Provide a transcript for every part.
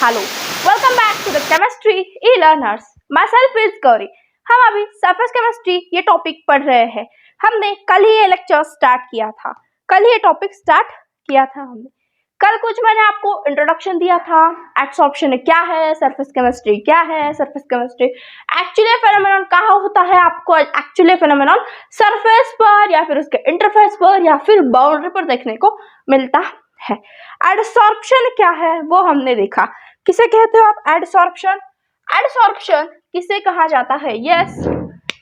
Hello, welcome back to the chemistry e learners. Myself is Gauri. हम अभी surface chemistry ये topic पढ़ रहे हैं। हमने कल ही ये लेक्चर स्टार्ट किया था। हमने कल कुछ मैंने आपको इंट्रोडक्शन दिया था। एब्सॉर्प्शन क्या है, सरफेस केमिस्ट्री क्या है, सरफेस केमिस्ट्री एक्चुअली फेनोमेनन कहाँ होता है, आपको एक्चुअली फेनोमेनन सरफेस पर या फिर उसके इंटरफेस पर या फिर बाउंड्री पर देखने को मिलता है। एडसॉर्प्शन क्या है वो हमने देखा। किसे कहते हो आप एडसॉर्प्शन? एडसॉर्प्शन किसे कहा जाता है? यस,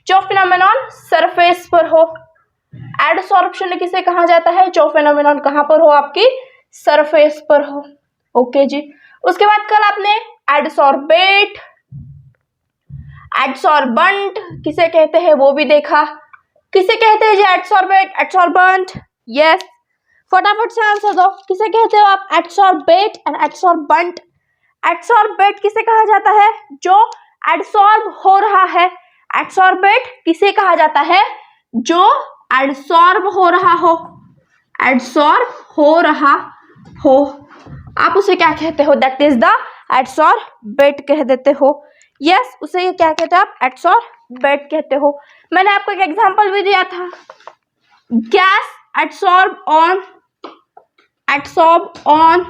जो फेनोमेनन सरफेस पर हो। एडसॉर्प्शन किसे कहा जाता है? जो फेनोमेनन कहाँ पर हो? आपकी सरफेस पर हो। ओके जी। उसके बाद कल आपने एडसॉर्बेट, एडसॉर्बेंट किसे कहते हैं वो भी देखा। किसे कहते हैं जी एडसॉर्बेट, एडसॉर्बेंट? यस, फटाफट से आंसर दो। किसे कहते हो आप एडसॉर्बेट एंड एडसॉर्बेंट? एडसॉर्बेट किसे कहा जाता है? जो एडसॉर्ब हो रहा है। एडसॉर्बेट किसे कहा जाता है? जो एडसॉर्ब हो रहा हो। एडसॉर्ब हो रहा हो, आप उसे क्या कहते हो? दैट इज द एडसॉर्बेट कह देते हो। यस, उसे ये क्या कहते हो आप? एडसॉर्बेट कहते हो। मैंने आपको एक एग्जांपल भी दिया था। Gas adsorb on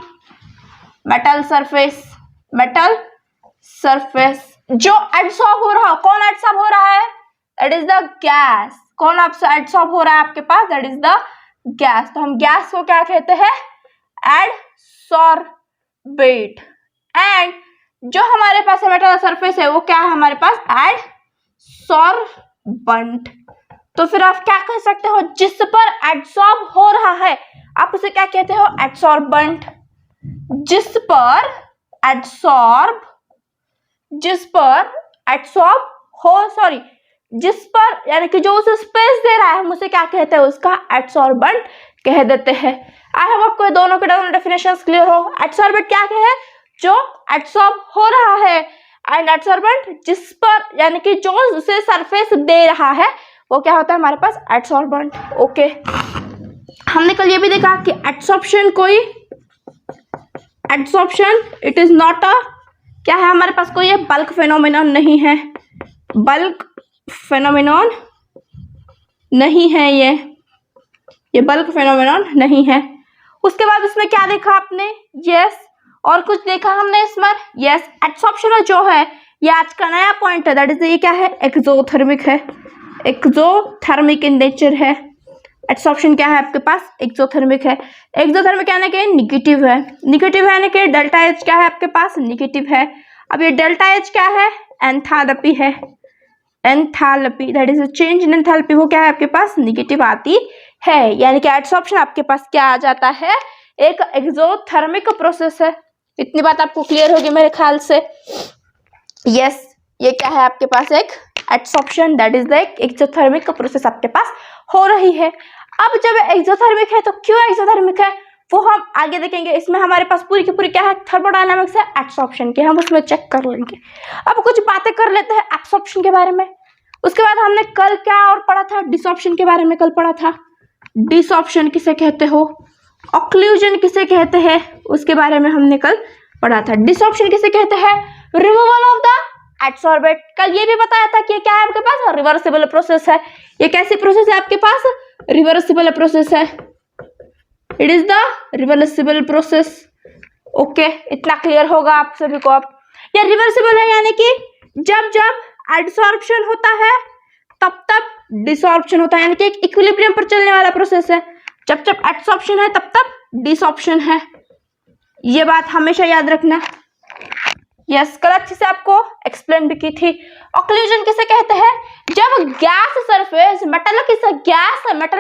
metal surface. Metal surface जो एडसॉर्ब हो रहा, कौन एडसॉर्ब हो रहा है? That is the gas. कौन आपसे एडसॉर्ब हो रहा है आपके पास? That is the gas. तो हम गैस को क्या कहते हैं? एडसॉर्बेट। एंड जो हमारे पास मेटल सरफेस है वो क्या है हमारे पास? एडसॉर्बेंट। तो फिर आप क्या कह सकते हो? जिस पर एडसॉर्ब हो रहा है आप उसे क्या कहते हो? एडसॉर्बेंट। जिस पर एडसॉर्ब जिस पर यानी कि जो उसे स्पेस दे रहा है हम उसे क्या कहते हैं? उसका एडसॉर्बेंट कह देते हैं। आई होप आपको दोनों के दोनों डेफिनेशंस क्लियर हो। एडसॉर्बेंट क्या है? जो एडसॉर्ब हो रहा है। एंड एडसॉर्बेंट जिस पर यानी कि जो उसे सरफेस दे रहा है वो क्या होता है हमारे पास? एडसॉर्बेंट। ओके, हमने कल ये भी देखा कि adsorption it is not a क्या है हमारे पास? कोई बल्क फेनोमेनन नहीं है। बल्क फेनोमेनन नहीं है ये बल्क फेनोमेनन नहीं है। उसके बाद इसमें क्या देखा आपने? यस, और कुछ देखा हमने इसमें। यस, एडसॉर्प्शन जो है ये आज का नया पॉइंट है। दैट इज ये क्या है? एक्सोथर्मिक है। एक्सोथर्मिक इन नेचर है। एडसॉर्प्शन क्या है आपके पास? एक्सोथर्मिक है। एक्सोथर्मिक यानी कि निगेटिव है। निगेटिव यानी कि डेल्टा एच क्या है आपके पास? निगेटिव है। अब ये डेल्टा एच क्या है? एंथैल्पी है। Enthalpy that is change in enthalpy, वो क्या है आपके पास? निगेटिव आती है। यानी कि एडसॉर्प्शन आपके पास क्या आ जाता है? एक एक्सोथर्मिक प्रोसेस है। इतनी बात आपको क्लियर होगी मेरे ख्याल से। यस, ये क्या है आपके पास? एक adsorption that is the exothermic process आपके पास हो रही है। अब जब एक्सोथर्मिक है तो क्यों एक्सोथर्मिक है वो हम आगे देखेंगे। इसमें हमारे पास पूरी की पूरी क्या है? थर्मोडायनामिक्स है एब्सॉर्प्शन के, हम उसमें चेक कर लेंगे। अब कुछ बातें कर लेते हैं एब्सॉर्प्शन के बारे में। उसके बाद हमने कल क्या और पढ़ा था? डिसॉर्प्शन के बारे में कल पढ़ा था। डिसॉर्प्शन किसे कहते हो? ऑक्लूजन किसे कहते हैं? उसके बारे में हमने कल पढ़ा था। डिसॉर्प्शन किसे कहते हैं? Removal of the adsorbate. कल ये भी बताया था कि क्या है आपके पास? रिवर्सिबल प्रोसेस है। ये कैसी प्रोसेस है आपके पास? रिवर्सिबल प्रोसेस है। It is the reversible process. Okay, इतना क्लियर होगा आप सभी को। अब ये रिवर्सिबल है यानी कि जब एडसॉर्प्शन होता है तब डिसॉर्प्शन होता है, यानी कि एक इक्विलिब्रियम पर चलने वाला प्रोसेस है। जब एडसॉर्प्शन है तब डिसॉर्प्शन है। ये बात हमेशा याद रखना। यस, कल अच्छे से आपको एक्सप्लेन भी की थी। ऑक्लूजन किसे कहते हैं? जब गैस सरफेस मेटल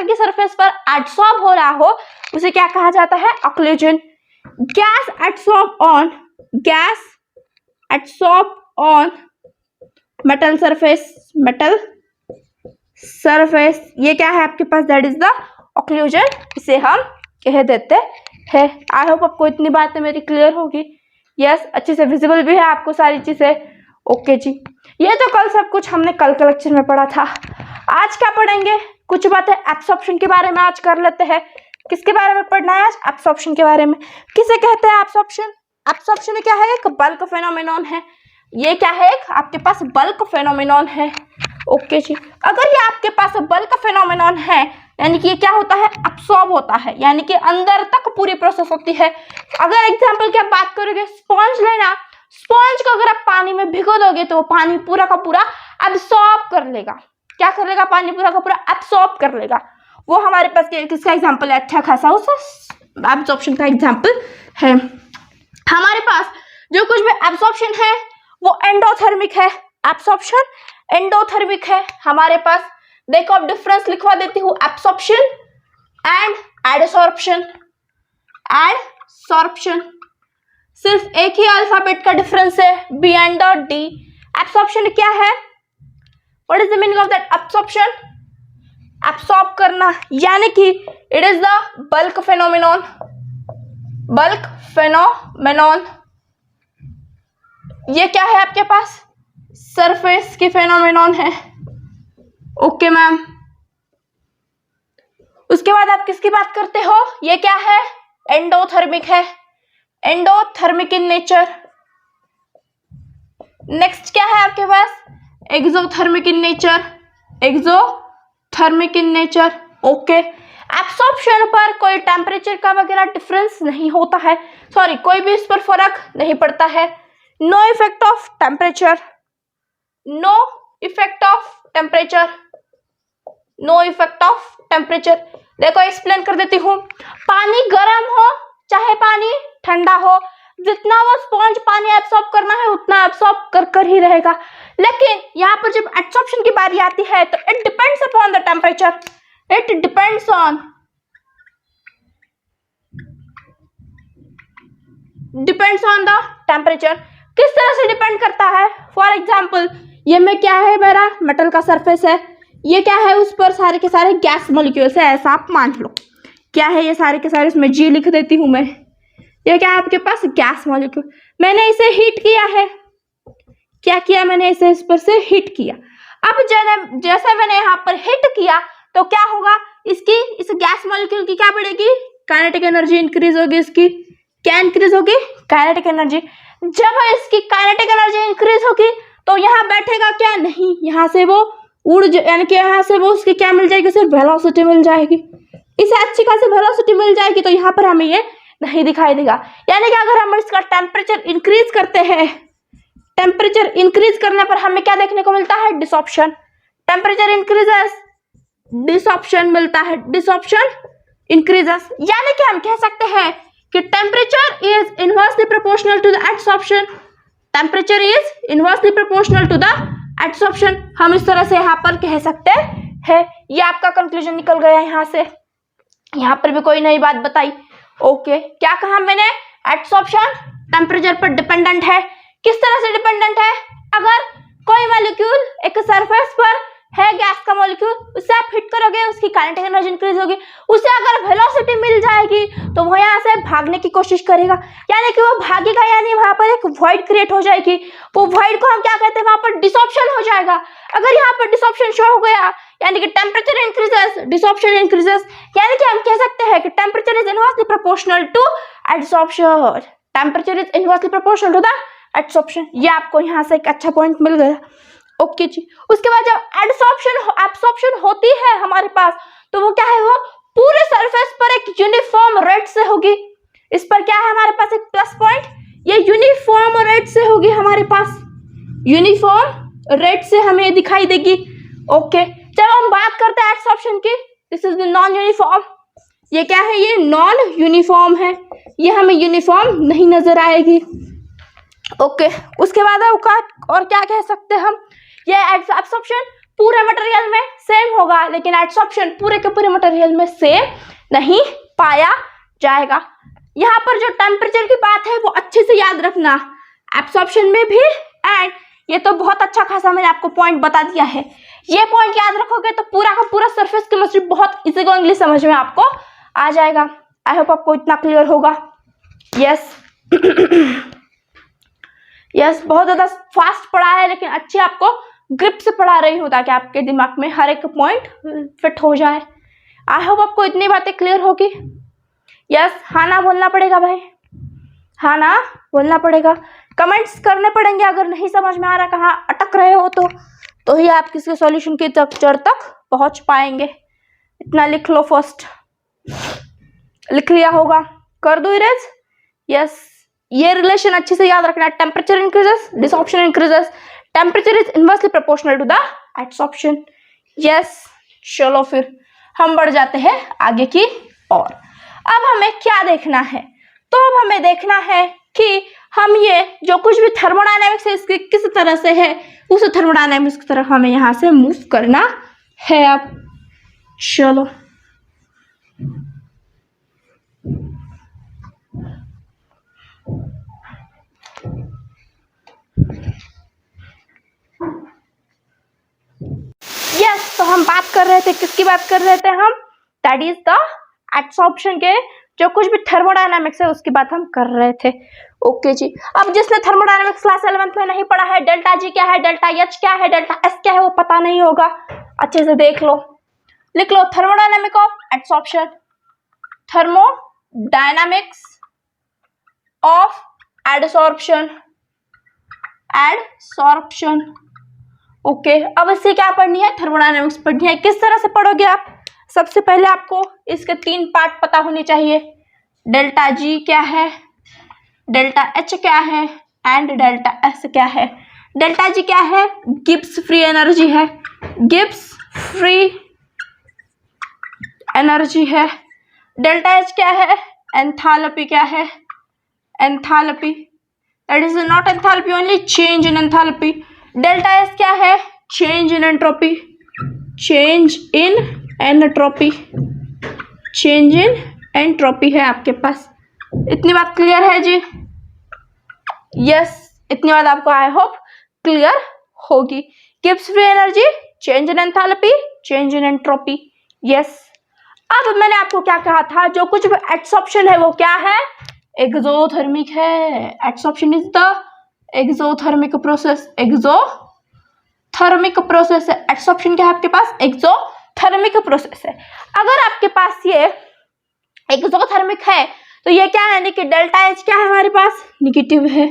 की सरफेस पर एडसॉर्ब हो रहा हो उसे क्या कहा जाता है? Occlusion. Gas adsorb on metal surface ये क्या है आपके पास? दैट इज द ऑक्लूजन, इसे हम कह देते हैं। आई होप आपको इतनी बातें मेरी क्लियर होगी। यस, अच्छे से विजिबल भी है आपको सारी चीजें। ओके जी, ये तो कल सब कुछ हमने कल के लेक्चर में पढ़ा था। आज क्या पढ़ेंगे? कुछ बातें एब्सॉर्प्शन के बारे में आज कर लेते हैं। किसके बारे में पढ़ना है आज? एब्सॉर्प्शन के बारे में। किसे कहते हैं एब्सॉर्प्शन? एब्सॉर्प्शन क्या है? एक बल्क फेनोमेनॉन है। ये क्या है? एक आपके पास बल्क फेनोमेनॉन है। ओके जी, अगर ये आपके पास बल्क फेनोमेनॉन है यानी कि ये क्या होता है? अब्सॉर्ब होता है, यानी कि अंदर तक पूरी प्रोसेस होती है। अगर एग्जांपल की आप बात करोगे, स्पॉन्ज लेना, स्पॉन्ज को अगर आप पानी में भिगो दोगे तो वो पानी पूरा का पूरा अब्सॉर्ब कर लेगा। क्या कर लेगा? पानी पूरा का पूरा अब्सॉर्ब कर लेगा। वो हमारे पास किसका एग्जाम्पल है? अच्छा खासा उस एब्सॉर्प्शन का एग्जाम्पल है। हमारे पास जो कुछ भी एब्सॉर्प्शन है वो एंडोथर्मिक है। एब्सॉर्प्शन एंडोथर्मिक है हमारे पास। देखो अब डिफरेंस लिखवा देती हूँ, एब्सॉर्प्शन एंड एडसॉर्प्शन। एडसॉर्प्शन सिर्फ एक ही अल्फाबेट का डिफरेंस है, बी एंड डी। एब्सॉर्प्शन क्या है? What is the meaning of that? Absorption, absorb करना, यानी कि it is the bulk phenomenon. Bulk phenomenon ये क्या है आपके पास? सरफेस की फेनोमेनॉन है। Okay ma'am. उसके बाद आप किसकी बात करते हो? ये क्या है? एंडोथर्मिक है। Endothermic in nature. नेक्स्ट क्या है आपके पास? Exothermic in nature. Exothermic in nature. Okay. Absorption पर कोई टेम्परेचर का वगैरह डिफरेंस नहीं होता है, सॉरी कोई भी इस पर फर्क नहीं पड़ता है। No effect of temperature. No effect of temperature. No effect of temperature. देखो एक्सप्लेन कर देती हूँ। पानी गर्म हो चाहे पानी ठंडा हो, जितना वो स्पॉन्ज पानी एब्सॉर्ब करना है उतना एब्सॉर्ब कर ही रहेगा। लेकिन यहाँ पर जब एब्सॉर्प्शन की बारी आती है तो it depends upon the temperature. It depends on the temperature. किस तरह से डिपेंड करता है? फॉर एग्जाम्पल ये में क्या है? मेरा मेटल का सरफेस है, ये क्या है? उस पर सारे के सारे गैस मॉलिक्यूल्स है, ऐसा आप मान लो। क्या है ये सारे के सारे? इसमें जी लिख देती हूं मैं। ये क्या है आपके पास? Gas molecule. मैंने इसे हीट किया है। क्या किया मैंने? इसे इस पर से हीट किया। अब जैसे मैंने यहाँ पर हीट किया तो क्या होगा? इस गैस मॉलिक्यूल की क्या बढ़ेगी? काइनेटिक एनर्जी इंक्रीज होगी। इसकी क्या इंक्रीज होगी? Kinetic energy. जब इसकी काइनेटिक एनर्जी इंक्रीज होगी तो यहाँ बैठेगा क्या? नहीं, यहाँ से वो यानी कि यहाँ से वो उसकी क्या मिल जाएगी? उसे वेलोसिटी मिल जाएगी। इसे अच्छी खासी वेलोसिटी मिल जाएगी तो यहाँ पर हमें ये नहीं दिखाई देगा। यानी कि अगर हम इसका टेम्परेचर इंक्रीज करते हैं, टेम्परेचर इंक्रीज करने पर हमें क्या देखने को मिलता है? डिसॉर्प्शन। टेम्परेचर इंक्रीजेस, डिसॉर्प्शन मिलता है। डिसॉर्प्शन इंक्रीजेस, यानी कि हम कह सकते हैं कि temperature is inversely proportional to the adsorption. Temperature is inversely proportional to the adsorption. हम इस तरह से यहाँ पर कह सकते हैं। ये आपका कंक्लूजन निकल गया यहाँ से। यहाँ पर भी कोई नई बात बताई। ओके, क्या कहा मैंने? एडसॉर्प्शन टेम्परेचर पर डिपेंडेंट है। किस तरह से डिपेंडेंट है? अगर कोई मॉलिक्यूल एक सरफेस पर है, गैस का मॉलिक्यूल, उसे आप हिट करोगे उसकी काइनेटिक एनर्जी इंक्रीज होगी। उसे अगर वेलोसिटी मिल जाएगी तो वो यहाँ से भागने की कोशिश करेगा, यानी कि वो भागेगा, यानी वहां पर एक वॉइड क्रिएट हो जाएगी। वो वॉइड को हम क्या कहते हैं? वहां पर डिसॉर्प्शन हो जाएगा। अगर यहाँ पर डिसॉर्प्शन शो हो गया यानी कि टेम्परेचर इंक्रीजेस, डिसॉर्प्शन इंक्रीजेस, यानी कि हम कह सकते हैं कि temperature is inversely proportional to adsorption. Temperature is inversely proportional to the adsorption. ये आपको यहाँ से एक अच्छा पॉइंट मिल गया। ओके जी। उसके बाद जब एब्सॉर्प्शन होती है हमारे पास तो वो क्या है? वो पूरे सरफेस पर एक यूनिफॉर्म रेट से होगी। इस पर क्या है हमारे पास? एक प्लस पॉइंट। ये यूनिफॉर्म रेट से होगी हमारे पास, यूनिफॉर्म रेट से हमें दिखाई देगी। ओके, जब हम बात करते हैं एब्सॉर्प्शन की, this is the non uniform. ये क्या है? ये नॉन यूनिफॉर्म है, ये हमें यूनिफॉर्म नहीं नजर आएगी। ओके, उसके बाद और क्या कह सकते हैं हम? ये एब्सॉर्प्शन पूरे मटेरियल में सेम होगा, लेकिन एडसॉर्प्शन पूरे के पूरे मटेरियल में सेम नहीं पाया जाएगा। यहाँ पर जो टेम्परेचर की बात है वो अच्छे से याद रखना, एब्सॉर्प्शन में भी। एंड ये तो बहुत अच्छा खासा मैंने आपको पॉइंट बता दिया है। ये पॉइंट याद रखोगे तो पूरा का पूरा सरफेस केमिस्ट्री बहुत इजीली समझ में आपको आ जाएगा। आई होप आपको इतना क्लियर होगा। यस यस, बहुत ज्यादा फास्ट पढ़ा है लेकिन अच्छे आपको ग्रिप से पढ़ा रही हूँ ताकि आपके दिमाग में हर एक पॉइंट फिट हो जाए। आई होप आपको इतनी बातें क्लियर होगी। यस, हाँ ना बोलना पड़ेगा भाई, हाँ ना, बोलना पड़ेगा, कमेंट्स करने पड़ेंगे। अगर नहीं समझ में आ रहा, कहाँ अटक रहे हो तो ही आप किसी सॉल्यूशन की जड़ तक पहुंच पाएंगे। इतना लिख लो, फर्स्ट लिख लिया होगा, कर दो इरेज। यस, ये रिलेशन अच्छे से याद रखना, temperature increases, desorption increases, temperature is inversely proportional to the adsorption. Yes, चलो फिर हम बढ़ जाते हैं आगे की ओर। अब हमें क्या देखना है, तो अब हमें देखना है कि हम ये जो कुछ भी थर्मोडायनेमिक्स है इसके किस तरह से है, उस थर्मोडायनेमिक्स की तरफ हमें यहाँ से मूव करना है। अब चलो यस, तो हम बात कर रहे थे, किसकी बात कर रहे थे हम, दैट इज द एडसॉर्प्शन के जो कुछ भी थर्मोडायनामिक्स है उसकी बात हम कर रहे थे। ओके जी, अब जिसने थर्मोडायनामिक्स क्लास 11th में नहीं पढ़ा है, डेल्टा जी क्या है, डेल्टा एच क्या है, डेल्टा एस क्या है, वो पता नहीं होगा, अच्छे से देख लो, लिख लो, thermodynamic of adsorption, thermodynamics of adsorption, adsorption. Okay, अब इससे क्या पढ़नी है, थर्मोडायनामिक्स पढ़नी है। किस तरह से पढ़ोगे आप, सबसे पहले आपको इसके 3 पार्ट पता होने चाहिए, डेल्टा जी क्या है, डेल्टा एच क्या है एंड डेल्टा एस क्या है। डेल्टा जी क्या है, गिब्स फ्री एनर्जी है, गिब्स फ्री एनर्जी है। डेल्टा एच क्या है, एंथैल्पी क्या है, enthalpy, that is not enthalpy only, change in enthalpy. Delta S क्या है, change in entropy, change in entropy, change in entropy है आपके पास। इतनी बात क्लियर है जी? यस, इतनी बात आपको आई होप क्लियर होगी। Gibbs free energy, change in enthalpy, change in entropy. Yes, अब मैंने आपको क्या कहा था, जो कुछ भी एडसॉर्प्शन है वो क्या है, एक्सोथर्मिक है। Adsorption is the exothermic process, exothermic process है। एडसॉर्प्शन क्या है आपके पास, एक्सोथर्मिक प्रोसेस है। अगर आपके पास ये एक्सोथर्मिक है तो ये क्या है, यानी कि डेल्टा एच क्या है हमारे पास, निगेटिव है।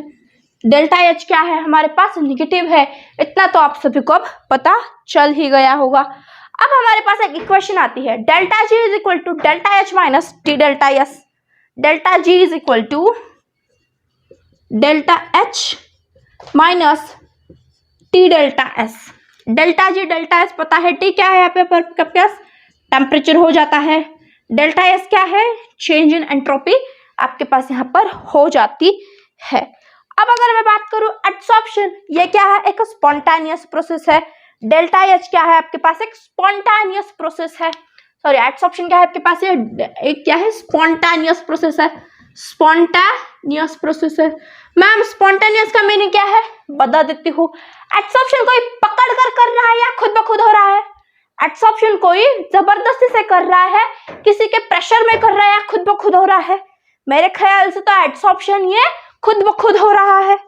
डेल्टा एच क्या है हमारे पास, निगेटिव है। इतना तो आप सभी को अब पता चल ही गया होगा। अब हमारे पास एक इक्वेशन आती है, delta G is equal to delta H minus T delta S. Delta G is equal to delta H minus T delta S. Delta G delta S पता है, टी क्या है यहाँ पे आपके पास, टेम्परेचर हो जाता है। डेल्टा एस क्या है, चेंज इन एंट्रोपी आपके पास यहाँ पर हो जाती है। अब अगर मैं बात करूं एडसॉर्प्शन, ये क्या है, एक स्पॉन्टेनियस प्रोसेस है। डेल्टा एच क्या है आपके पास, एक स्पॉन्टेनियस प्रोसेस है। सॉरी, एडसॉर्प्शन क्या है आपके पास, ये एक क्या है, स्पॉन्टेनियस प्रोसेस है। स्पॉन्टेनियस प्रोसेस है। मैम स्पॉन्टेनियस का मीनिंग क्या है, बता देती हूँ। एडसॉर्प्शन कोई पकड़ कर रहा है या खुद ब खुद हो रहा है। एडसॉर्प्शन कोई जबरदस्ती से कर रहा है, किसी के प्रेशर में कर रहा है या खुद ब खुद हो रहा है। मेरे ख्याल से तो एडसॉर्प्शन ये खुद ब खुद हो रहा है।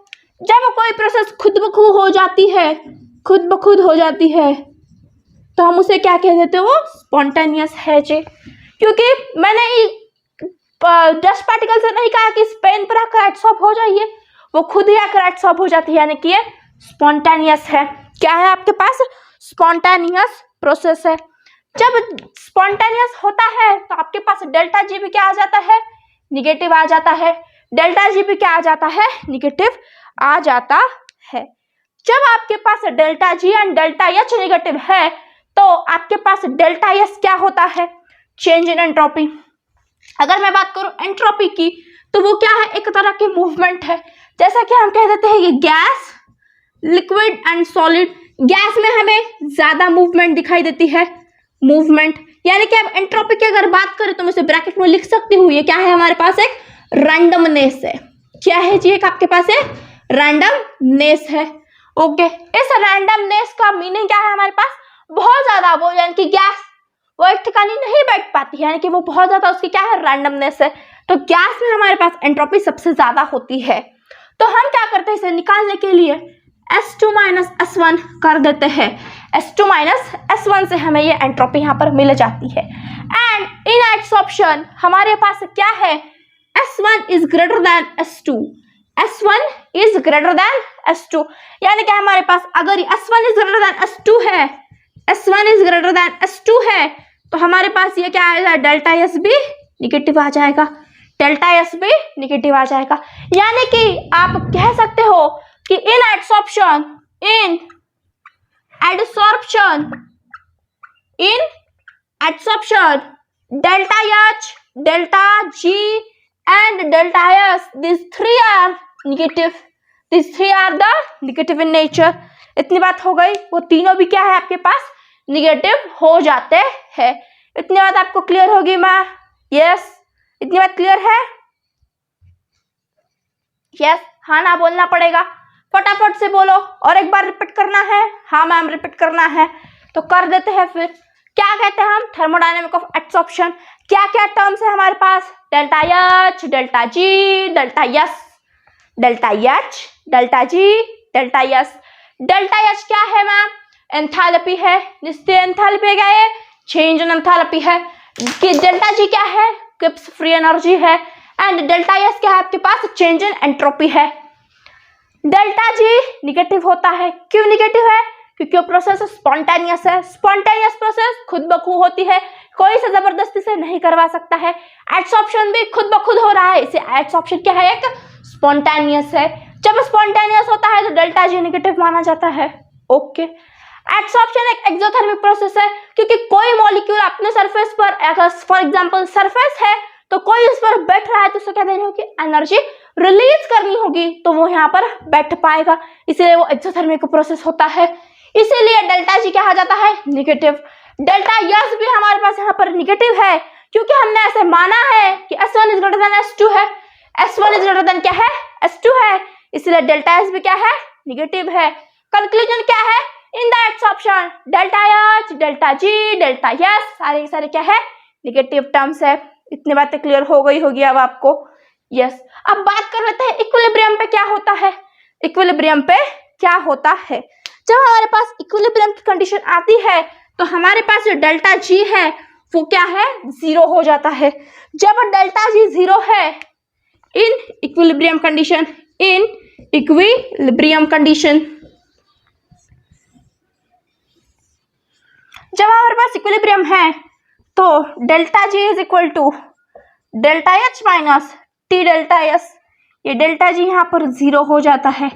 जब कोई प्रोसेस खुद ब खुद हो जाती है, खुद ब खुद हो जाती है, तो हम उसे क्या कह देते हैं, वो स्पॉन्टेनियस है जी। क्योंकि मैंने डस्ट पार्टिकल से नहीं कहा कि इस पेन पर आकर एडसॉर्ब हो जाइए, वो खुद ही आकर एडसॉर्ब हो जाती है, यानी कि ये स्पॉन्टेनियस है। क्या है आपके पास, स्पॉन्टेनियस प्रोसेस है। जब स्पॉन्टेनियस होता है तो आपके पास डेल्टा जी भी क्या आ जाता है, निगेटिव आ जाता है। डेल्टा जी भी क्या आ जाता है, निगेटिव आ जाता है। जब आपके पास delta G and delta H negative है तो आपके पास डेल्टा एस क्या होता है, चेंज इन एंट्रोपी। अगर मैं बात करूं एंट्रोपी की, तो वो क्या है, एक तरह की मूवमेंट है। जैसा कि हम कह देते हैं ये gas, liquid and solid. Gas में हमें ज्यादा मूवमेंट दिखाई देती है, मूवमेंट, यानी कि अब एंट्रोपी की अगर बात करें तो मैं इसे ब्रैकेट में लिख सकती हूँ, ये क्या है हमारे पास, एक रैंडमनेस है। क्या है जी, एक आपके पास एक रैंडमनेस है। ओके, इस रैंडमनेस का मीनिंग क्या है हमारे पास, बहुत ज्यादा वो, यानी कि गैस वो एक ठिकाने नहीं बैठ पाती है, यानी कि वो बहुत ज्यादा उसकी क्या है, रैंडमनेस है। तो गैस में हमारे पास एंट्रोपी सबसे ज्यादा होती है। तो हम क्या करते हैं, इसे निकालने के लिए S2 माइनस S1 कर देते हैं। S2 माइनस S1 से हमें ये एंट्रोपी यहाँ पर मिल जाती है। एंड इन एडसॉर्प्शन हमारे पास क्या है, S1 is greater than S2, S1 is greater than S2, यानी कि हमारे पास अगर S1 is greater than S2 है, S1 is greater than S2 है, तो हमारे पास ये क्या आएगा, डेल्टा एस भी निगेटिव आ जाएगा, डेल्टा एस भी निगेटिव आ जाएगा। यानी कि आप कह सकते हो कि in adsorption delta H, delta G and delta S, these three are negative, these three are the negative in nature। इतनी बात हो गई, वो तीनों भी क्या है आपके पास, निगेटिव हो जाते हैं। इतनी बात आपको क्लियर होगी माँ? यस, इतनी बात क्लियर है? यस, हाँ ना बोलना पड़ेगा, फटाफट से बोलो। और एक बार रिपीट करना है? हाँ मैम रिपीट करना है, तो कर देते हैं। फिर क्या कहते हैं हम, थर्मोडायनेमिक ऑफ एब्सॉर्प्शन। क्या क्या टर्म्स है हमारे पास, delta H, delta G, delta S, delta H, delta G, delta S. Delta H क्या है मैम, एंथैल्पी है, निश्चित एंथैल्पी क्या है, चेंज इन एंथैल्पी है। कि डेल्टा जी क्या है, गिब्स फ्री एनर्जी है, एंड डेल्टा एस क्या है आपके पास, चेंज इन एंट्रोपी है। डेल्टा जी निगेटिव होता है, क्यों निगेटिव है, क्योंकि वो प्रोसेस स्पॉन्टेनियस है। स्पॉन्टेनियस प्रोसेस खुद ब खुद होती है, कोई से जबरदस्ती से नहीं करवा सकता है। एडसॉर्प्शन भी खुद ब खुद हो रहा है, इसे एडसॉर्प्शन क्या है, एक स्पॉन्टेनियस है। जब स्पॉन्टेनियस होता है तो डेल्टा जी निगेटिव माना जाता है। ओके, एडसॉर्प्शन एक एक्सोथर्मिक प्रोसेस है, क्योंकि कोई मॉलिक्यूल अपने सरफेस पर, अगर फॉर एग्जांपल सरफेस है तो कोई उस पर बैठ रहा है तो उसे क्या देनी होगी, एनर्जी रिलीज करनी होगी, तो वो यहाँ पर बैठ पाएगा, इसलिए वो एक्सोथर्मिक प्रोसेस होता है। इसीलिए डेल्टा जी क्या आ जाता है, निगेटिव। डेल्टा एस भी हमारे पास यहाँ पर निगेटिव है, क्योंकि हमने ऐसे माना है कि S1 is greater than S2 है, S1 इज ग्रेटर देन क्या है, S2 है, इसलिए डेल्टा एस भी क्या है, निगेटिव है। कंक्लूजन क्या है, in the absorption delta H, delta G, delta S सारे के सारे क्या है, निगेटिव टर्म्स है। इतनी बातें क्लियर हो गई होगी अब आपको। यस, अब बात कर लेते हैं इक्विलिब्रियम पे क्या होता है। इक्विलिब्रियम पे क्या होता है, जब हमारे पास इक्विलिब्रियम की कंडीशन आती है तो हमारे पास जो डेल्टा जी है वो क्या है, जीरो हो जाता है। जब डेल्टा जी जीरो है in equilibrium condition, in equilibrium condition, जब हमारे पास इक्विलिब्रियम है तो delta G is equal to delta H minus T delta S. ये डेल्टा जी यहाँ पर जीरो हो जाता है,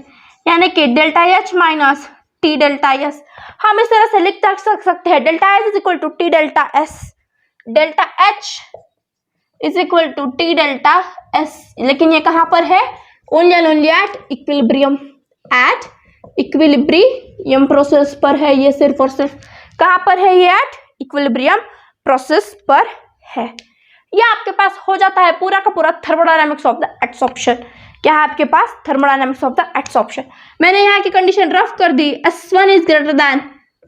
यानी कि delta H minus T delta S. हम इस तरह से लिख सकते हैं, delta H is equal to T delta S, delta H is equal to T delta S. लेकिन ये कहाँ पर है, only and only at equilibrium, at equilibrium process पर है ये, सिर्फ और सिर्फ कहाँ पर है ये, एट इक्विलिब्रियम प्रोसेस पर है। ये आपके पास हो जाता है पूरा का पूरा थर्मोडायनामिक्स ऑफ द एडसॉर्प्शन। क्या है आपके पास, थर्मोडायनामिक्स ऑफ द एडसॉर्प्शन। मैंने यहाँ की कंडीशन रफ कर दी, S1 is greater than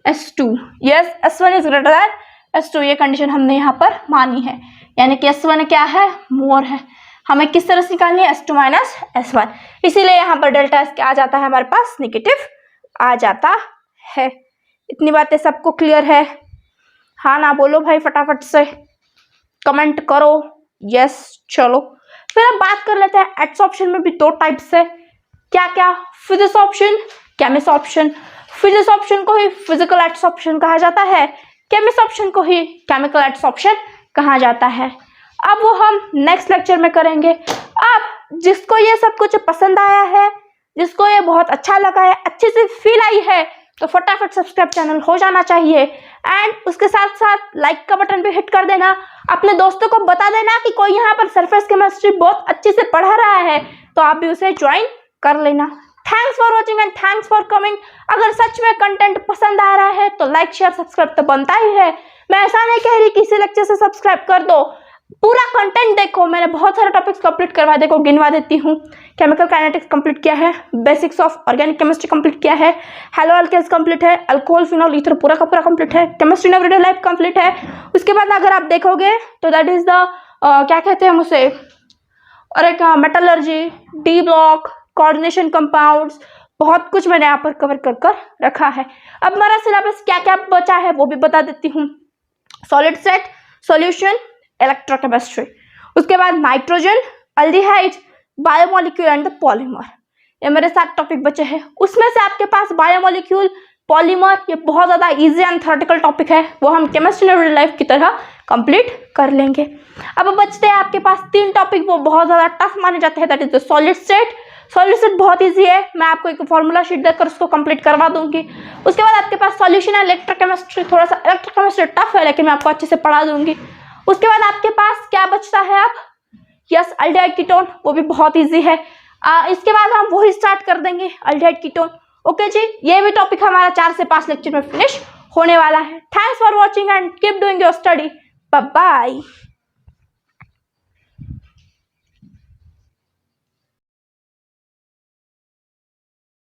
S2। Yes, S1 is greater than S2, ये कंडीशन हमने यहाँ पर मानी है, यानी कि S1 क्या है, मोर है। हमें किस तरह से निकालनी है, S2 माइनस S1, इसीलिए यहाँ पर डेल्टा एस क्या आ जाता है हमारे पास, निगेटिव आ जाता है। इतनी बातें सबको क्लियर है? हाँ ना बोलो भाई, फटाफट से कमेंट करो। यस, चलो फिर अब बात कर लेते हैं एडसॉर्प्शन में भी दो टाइप्स है। क्या क्या, फिजिसॉर्प्शन, केमिसॉर्प्शन। फिजिसॉर्प्शन को ही फिजिकल एडसॉर्प्शन कहा जाता है, केमिसॉर्प्शन को ही केमिकल एडसॉर्प्शन कहा जाता है। अब वो हम नेक्स्ट लेक्चर में करेंगे। अब जिसको ये सब कुछ पसंद आया है, जिसको ये बहुत अच्छा लगा है, अच्छे से फील आई है, तो फटाफट सब्सक्राइब चैनल हो जाना चाहिए, एंड उसके साथ साथ लाइक का बटन भी हिट कर देना। अपने दोस्तों को बता देना कि कोई यहाँ पर सरफेस केमिस्ट्री बहुत अच्छे से पढ़ा रहा है, तो आप भी उसे ज्वाइन कर लेना। Thanks for watching and thanks for coming. अगर सच में कंटेंट पसंद आ रहा है तो लाइक शेयर सब्सक्राइब तो बनता ही है। मैं ऐसा नहीं कह रही कि इसी लेक्चर से सब्सक्राइब कर दो, पूरा कंटेंट देखो। मैंने बहुत सारे टॉपिक्स कंप्लीट करवा, देखो गिनवा देती हूँ। केमिकल काइनेटिक्स कंप्लीट किया है, basics of organic chemistry complete किया है, हेलो अल्केन्स कंप्लीट है, अल्कोहल फिनॉल ईथर पूरा का पूरा कंप्लीट है, chemistry in everyday life complete है। उसके बाद अगर आप देखोगे तो दैट इज द क्या कहते हैं हम उसे, और एक metallurgy, D block, coordination compounds, बहुत कुछ मैंने यहाँ पर कवर कर रखा है। अब हमारा सिलेबस क्या क्या बचा है वो भी बता देती हूँ। सॉलिड सेट, सॉल्यूशन, इलेक्ट्रोकेमिस्ट्री, उसके बाद nitrogen, aldehyde, biomolecule and the polymer. ये मेरे 7 टॉपिक बचे हैं। उसमें से आपके पास बायोमोलिक्यूल, पॉलीमर, ये बहुत ज़्यादा इजी एंड थ्योरेटिकल टॉपिक है, वो हम केमिस्ट्री रियल लाइफ की तरह कंप्लीट कर लेंगे। अब बचते हैं आपके पास 3 टॉपिक, वो बहुत ज़्यादा टफ माने जाते हैं, that is the solid state. Solid state बहुत इजी है, मैं आपको एक फॉर्मूला शीट देकर उसको कंप्लीट करवा दूंगी। उसके बाद आपके पास सॉल्यूशन है इलेक्ट्रोकेमिस्ट्री, थोड़ा सा इलेक्ट्रोकेमिस्ट्री टफ है लेकिन मैं आपको अच्छे से पढ़ा दूंगी। उसके बाद आपके पास क्या बचता है अब, यस अल्डिहाइड कीटोन, वो भी बहुत ईजी है। इसके बाद हम वही स्टार्ट कर देंगे अल्डिहाइड कीटोन। ओके जी, ये भी टॉपिक हमारा 4 से 5 लेक्चर में फिनिश होने वाला है। Thanks for watching and keep doing your study. Bye bye.